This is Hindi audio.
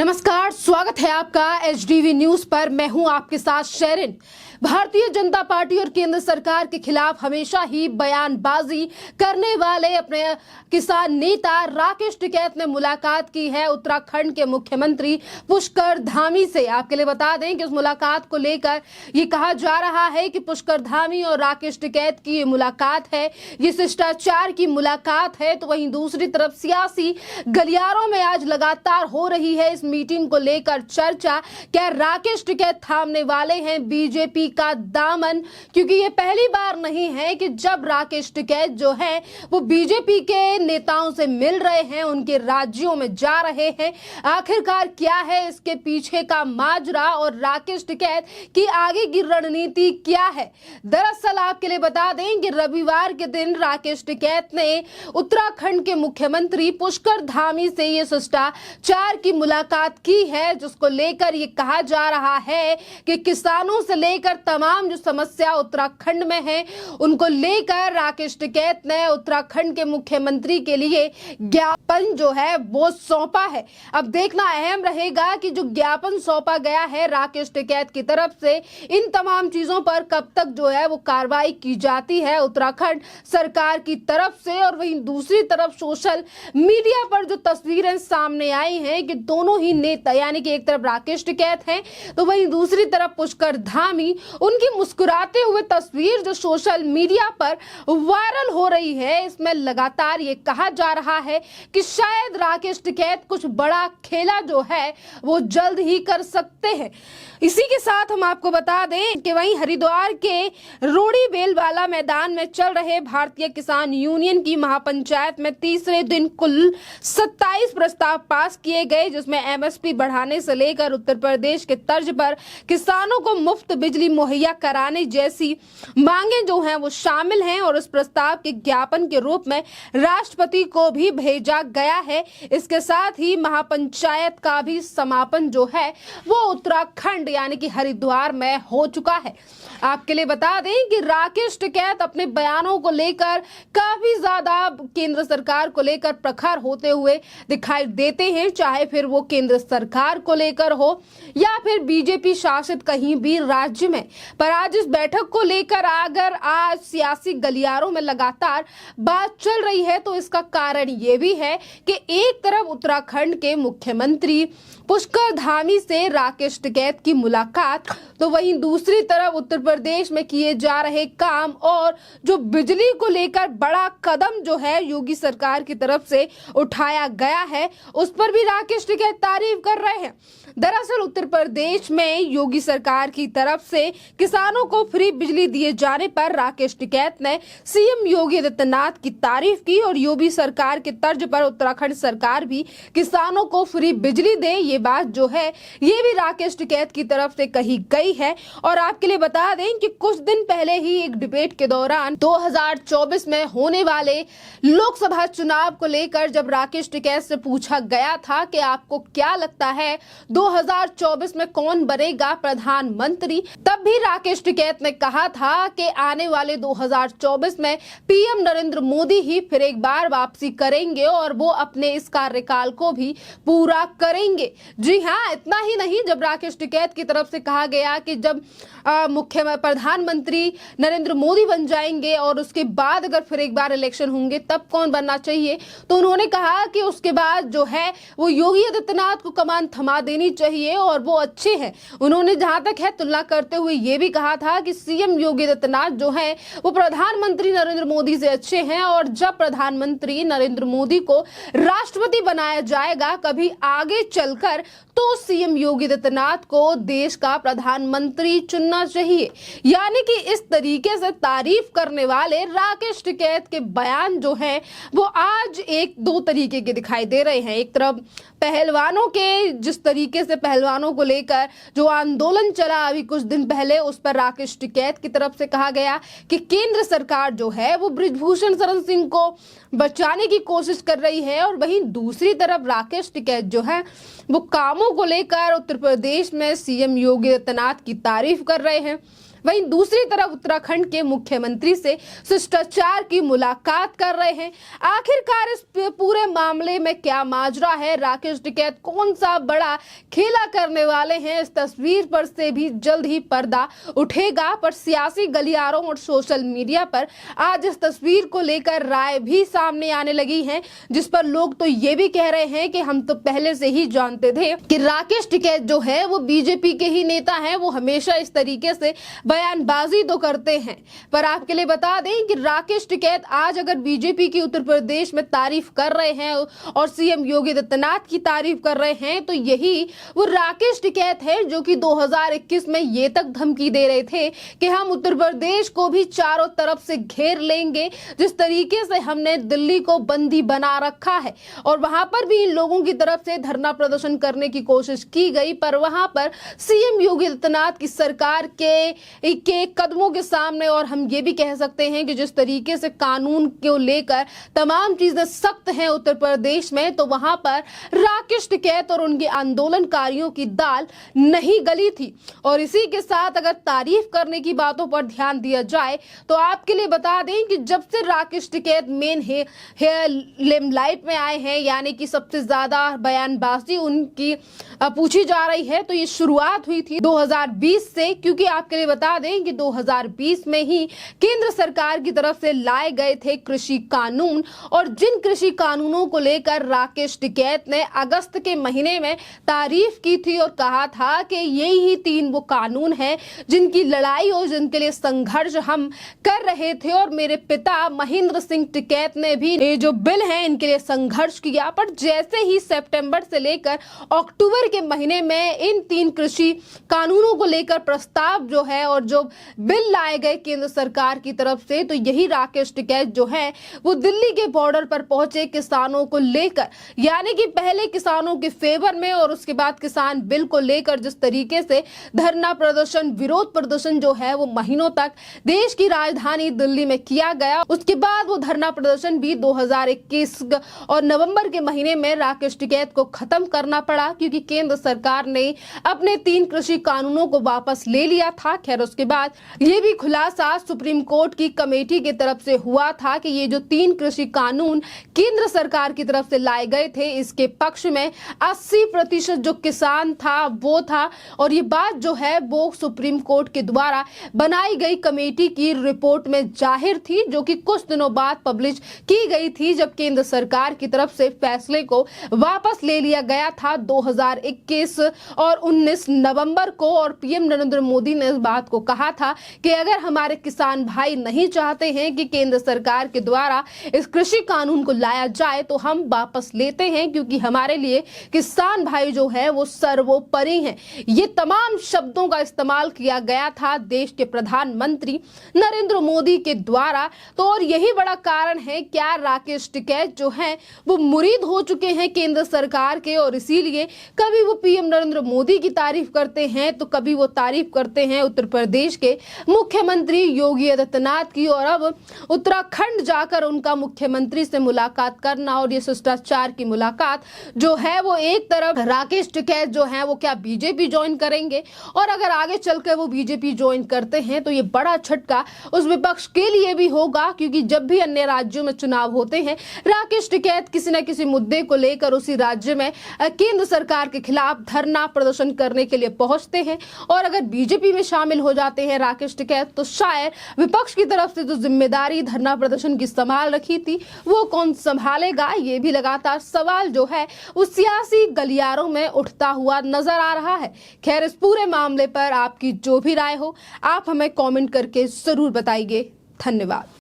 नमस्कार, स्वागत है आपका एचडीवी न्यूज पर। मैं हूं आपके साथ शेरिन। भारतीय जनता पार्टी और केंद्र सरकार के खिलाफ हमेशा ही बयानबाजी करने वाले अपने किसान नेता राकेश टिकैत ने मुलाकात की है उत्तराखंड के मुख्यमंत्री पुष्कर धामी से। आपके लिए बता दें कि उस मुलाकात को लेकर ये कहा जा रहा है कि पुष्कर धामी और राकेश टिकैत की ये मुलाकात है, ये शिष्टाचार की मुलाकात है। तो वहीं दूसरी तरफ सियासी गलियारों में आज लगातार हो रही है इस मीटिंग को लेकर चर्चा। क्या राकेश टिकैत थामने वाले हैं बीजेपी का दामन? क्योंकि ये पहली बार नहीं है कि जब राकेश टिकैत जो है वो बीजेपी के नेताओं से मिल रहे हैं, उनके राज्यों में जा रहे हैं। आखिरकार क्या है इसके पीछे का माजरा और राकेश टिकैत की आगे की रणनीति क्या है? दरअसल आपके लिए बता दें कि रविवार के दिन राकेश टिकैत ने उत्तराखंड के मुख्यमंत्री पुष्कर धामी से ये शिष्टाचार की मुलाकात की है, जिसको लेकर ये कहा जा रहा है कि किसानों से लेकर तमाम जो समस्या उत्तराखंड में है उनको लेकर राकेश टिकैत ने उत्तराखंड के मुख्यमंत्री के लिए ज्ञापन जो है वो सौंपा है। अब देखना अहम रहेगा कि जो ज्ञापन सौंपा गया है राकेश टिकैत की तरफ से, इन तमाम चीजों पर कब तक जो है वो कार्रवाई की जाती है उत्तराखंड सरकार की तरफ से। और वहीं दूसरी तरफ सोशल मीडिया पर जो तस्वीरें सामने आई हैं कि दोनों ही नेता, यानी कि एक तरफ राकेश टिकैत हैं तो वहीं दूसरी तरफ पुष्कर धामी, उनकी मुस्कुराते हुए तस्वीर जो सोशल मीडिया पर वायरल हो रही है, इसमें लगातार ये कहा जा रहा है कि शायद राकेश टिकैत कुछ बड़ा खेला जो है वो जल्द ही कर सकते हैं। इसी के साथ हम आपको बता दें कि वहीं हरिद्वार के रोड़ी बेलवाला मैदान में चल रहे भारतीय किसान यूनियन की महापंचायत में तीसरे दिन कुल 27 प्रस्ताव पास किए गए, जिसमें एमएसपी बढ़ाने से लेकर उत्तर प्रदेश के तर्ज पर किसानों को मुफ्त बिजली मुहैया कराने जैसी मांगे जो हैं वो शामिल हैं। और इस प्रस्ताव के ज्ञापन के रूप में राष्ट्रपति को भी भेजा गया है। इसके साथ ही महापंचायत का भी समापन जो है वो उत्तराखंड यानी कि हरिद्वार में हो चुका है। आपके लिए बता दें कि राकेश टिकैत अपने बयानों को लेकर काफी ज्यादा केंद्र सरकार को लेकर प्रखर होते हुए दिखाई देते हैं, चाहे फिर वो केंद्र सरकार को लेकर हो या फिर बीजेपी शासित कहीं भी राज्य में। पर आज इस बैठक को लेकर अगर आज सियासी गलियारों में लगातार बात चल रही है तो इसका कारण ये भी है कि एक तरफ उत्तराखंड के मुख्यमंत्री पुष्कर धामी से राकेश टिकैत की मुलाकात, तो वहीं दूसरी तरफ उत्तर प्रदेश में किए जा रहे काम और जो बिजली को लेकर बड़ा कदम जो है योगी सरकार की तरफ से उठाया गया है, उस पर भी राकेश टिकैत तारीफ कर रहे हैं। दरअसल उत्तर प्रदेश में योगी सरकार की तरफ से किसानों को फ्री बिजली दिए जाने पर राकेश टिकैत ने सीएम योगी आदित्यनाथ की तारीफ की और योगी सरकार के तर्ज पर उत्तराखंड सरकार भी किसानों को फ्री बिजली दे, ये बात जो है ये भी राकेश टिकैत की तरफ से कही गई है। और आपके लिए बता दें कि कुछ दिन पहले ही एक डिबेट के दौरान 2024 में होने वाले लोकसभा चुनाव को लेकर जब राकेश टिकैत से पूछा गया था कि आपको क्या लगता है 2024 में कौन बनेगा प्रधानमंत्री, तब भी राकेश टिकैत ने कहा था कि आने वाले 2024 में पीएम नरेंद्र मोदी ही फिर एक बार वापसी करेंगे और वो अपने इस कार्यकाल को भी पूरा करेंगे। जी हाँ, इतना ही नहीं, जब राकेश टिकैत की तरफ से कहा गया कि जब मुख्य प्रधानमंत्री नरेंद्र मोदी बन जाएंगे और उसके बाद अगर फिर एक बार इलेक्शन होंगे तब कौन बनना चाहिए, तो उन्होंने कहा कि उसके बाद जो है वो योगी आदित्यनाथ को कमान थमा देनी चाहिए और वो अच्छे हैं। उन्होंने जहां तक है तुलना करते हुए ये भी कहा था कि सीएम योगी आदित्यनाथ जो है वो प्रधानमंत्री नरेंद्र मोदी से अच्छे हैं और जब प्रधानमंत्री नरेंद्र मोदी को राष्ट्रपति बनाया जाएगा कभी आगे चलकर तो सीएम योगी आदित्यनाथ को देश का प्रधानमंत्री चुनना चाहिए। यानी कि इस तरीके से तारीफ करने वाले राकेश टिकैत के बयान जो हैं वो आज एक दो तरीके के दिखाई दे रहे हैं। एक तरफ पहलवानों के, जिस तरीके से पहलवानों को लेकर जो आंदोलन चला अभी कुछ दिन पहले, उस पर राकेश टिकैत की तरफ से कहा गया कि केंद्र सरकार जो है वो बृजभूषण शरण सिंह को बचाने की कोशिश कर रही है। और वहीं दूसरी तरफ राकेश टिकैत जो है वो कामों को लेकर उत्तर प्रदेश में सीएम योगी आदित्यनाथ की तारीफ कर रहे हैं। वहीं दूसरी तरफ उत्तराखंड के मुख्यमंत्री से शिष्टाचार की मुलाकात कर रहे हैं। आखिरकार इस पूरे मामले में क्या माजरा है, राकेश टिकैत कौन सा बड़ा खेला करने वाले हैं, इस तस्वीर पर से भी जल्द ही पर्दा उठेगा। पर सियासी गलियारों और सोशल मीडिया पर आज इस तस्वीर को लेकर राय भी सामने आने लगी है, जिस पर लोग तो ये भी कह रहे हैं कि हम तो पहले से ही जानते थे कि राकेश टिकैत जो है वो बीजेपी के ही नेता हैं, वो हमेशा इस तरीके से बयानबाजी तो करते हैं। पर आपके लिए बता दें कि राकेश टिकैत आज अगर बीजेपी की उत्तर प्रदेश में तारीफ कर रहे हैं और सीएम योगी आदित्यनाथ की तारीफ कर रहे हैं, तो यही वो राकेश टिकैत है जो कि 2021 में ये तक धमकी दे रहे थे कि हम उत्तर प्रदेश को भी चारों तरफ से घेर लेंगे, जिस तरीके से हमने दिल्ली को बंदी बना रखा है। और वहां पर भी इन लोगों की तरफ से धरना प्रदर्शन करने की कोशिश की गई, पर वहां पर सीएम योगी आदित्यनाथ की सरकार के कदमों के सामने, और हम ये भी कह सकते हैं कि जिस तरीके से कानून को लेकर तमाम चीजें सख्त हैं उत्तर प्रदेश में, तो वहां पर राकेश टिकैत और उनके आंदोलनकारियों की दाल नहीं गली थी। और इसी के साथ अगर तारीफ करने की बातों पर ध्यान दिया जाए तो आपके लिए बता दें कि जब से राकेश टिकैत मेन लेमलाइट में आए हैं, यानी कि सबसे ज्यादा बयानबाजी उनकी पूछी जा रही है, तो ये शुरुआत हुई थी 2020 से। क्योंकि आपके लिए बता दें कि 2020 में ही केंद्र सरकार की तरफ से लाए गए थे कृषि कानून, और जिन कृषि कानूनों को लेकर राकेश टिकैत ने अगस्त के महीने में तारीफ की थी और कहा था कि यही ही 3 वो कानून हैं जिनकी लड़ाई और जिनके लिए संघर्ष हम कर रहे थे, और मेरे पिता महेंद्र सिंह टिकैत ने भी ये जो बिल है इनके लिए संघर्ष किया। पर जैसे ही सितंबर से लेकर अक्टूबर के महीने में इन 3 कृषि कानूनों को लेकर प्रस्ताव जो है और जो बिल लाए गए केंद्र सरकार की तरफ से, तो यही राकेश टिकैत जो है वो दिल्ली के बॉर्डर पर पहुंचे किसानों को लेकर, यानी कि पहले किसानों के फेवर में और उसके बाद किसान बिल को लेकर जिस तरीके से धरना प्रदर्शन, विरोध प्रदर्शन जो है वो महीनों तक देश की राजधानी दिल्ली में किया गया। उसके बाद वो धरना प्रदर्शन भी 2021 और नवंबर के महीने में राकेश टिकैत को खत्म करना पड़ा, क्योंकि केंद्र सरकार ने अपने 3 कृषि कानूनों को वापस ले लिया था। खैर उसके बाद ये भी खुलासा सुप्रीम कोर्ट की कमेटी की तरफ से हुआ था कि ये जो 3 कृषि कानून केंद्र सरकार की तरफ से लाए गए थे, इसके पक्ष में 80% जो किसान था वो था। और ये बात जो है वो सुप्रीम कोर्ट के द्वारा बनाई गई कमेटी की रिपोर्ट में जाहिर थी, जो कि कुछ दिनों बाद पब्लिश की गई थी, जब केंद्र सरकार की तरफ से फैसले को वापस ले लिया गया था 2021 और 19 नवंबर को। और पीएम नरेंद्र मोदी ने इस बात को कहा था कि अगर हमारे किसान भाई नहीं चाहते हैं कि केंद्र सरकार के द्वारा इस कृषि कानून को लाया जाए, तो हम वापस लेते हैं, क्योंकि हमारे लिए किसान भाई जो है वो सर्वोपरि हैं। ये तमाम शब्दों का इस्तेमाल किया गया था देश के प्रधानमंत्री नरेंद्र मोदी के द्वारा। तो और यही बड़ा कारण है क्या राकेश टिकैत जो है वो मुरीद हो चुके हैं केंद्र सरकार के, और इसीलिए कभी वो पीएम नरेंद्र मोदी की तारीफ करते हैं तो कभी वो तारीफ करते हैं उत्तर प्रदेश के मुख्यमंत्री योगी आदित्यनाथ की। और अब उत्तराखंड जाकर उनका मुख्यमंत्री से मुलाकात करना और ये शिष्टाचार की मुलाकात जो है वो एक तरफ राकेश टिकैत जो है वो क्या बीजेपी ज्वाइन करेंगे, और अगर आगे चलकर वो बीजेपी ज्वाइन करते हैं तो ये बड़ा झटका उस विपक्ष के लिए भी होगा, क्योंकि जब भी अन्य राज्यों में चुनाव होते हैं राकेश टिकैत किसी न किसी मुद्दे को लेकर उसी राज्य में केंद्र सरकार के खिलाफ धरना प्रदर्शन करने के लिए पहुंचते हैं। और अगर बीजेपी में शामिल हो जाते हैं राकेश टिकैत, तो शायद विपक्ष की तरफ से जो जिम्मेदारी धरना प्रदर्शन की संभाल रखी थी वो कौन संभालेगा, ये भी लगातार सवाल जो है उस सियासी गलियारों में उठता हुआ नजर आ रहा है। खैर इस पूरे मामले पर आपकी जो भी राय हो आप हमें कमेंट करके जरूर बताइए। धन्यवाद।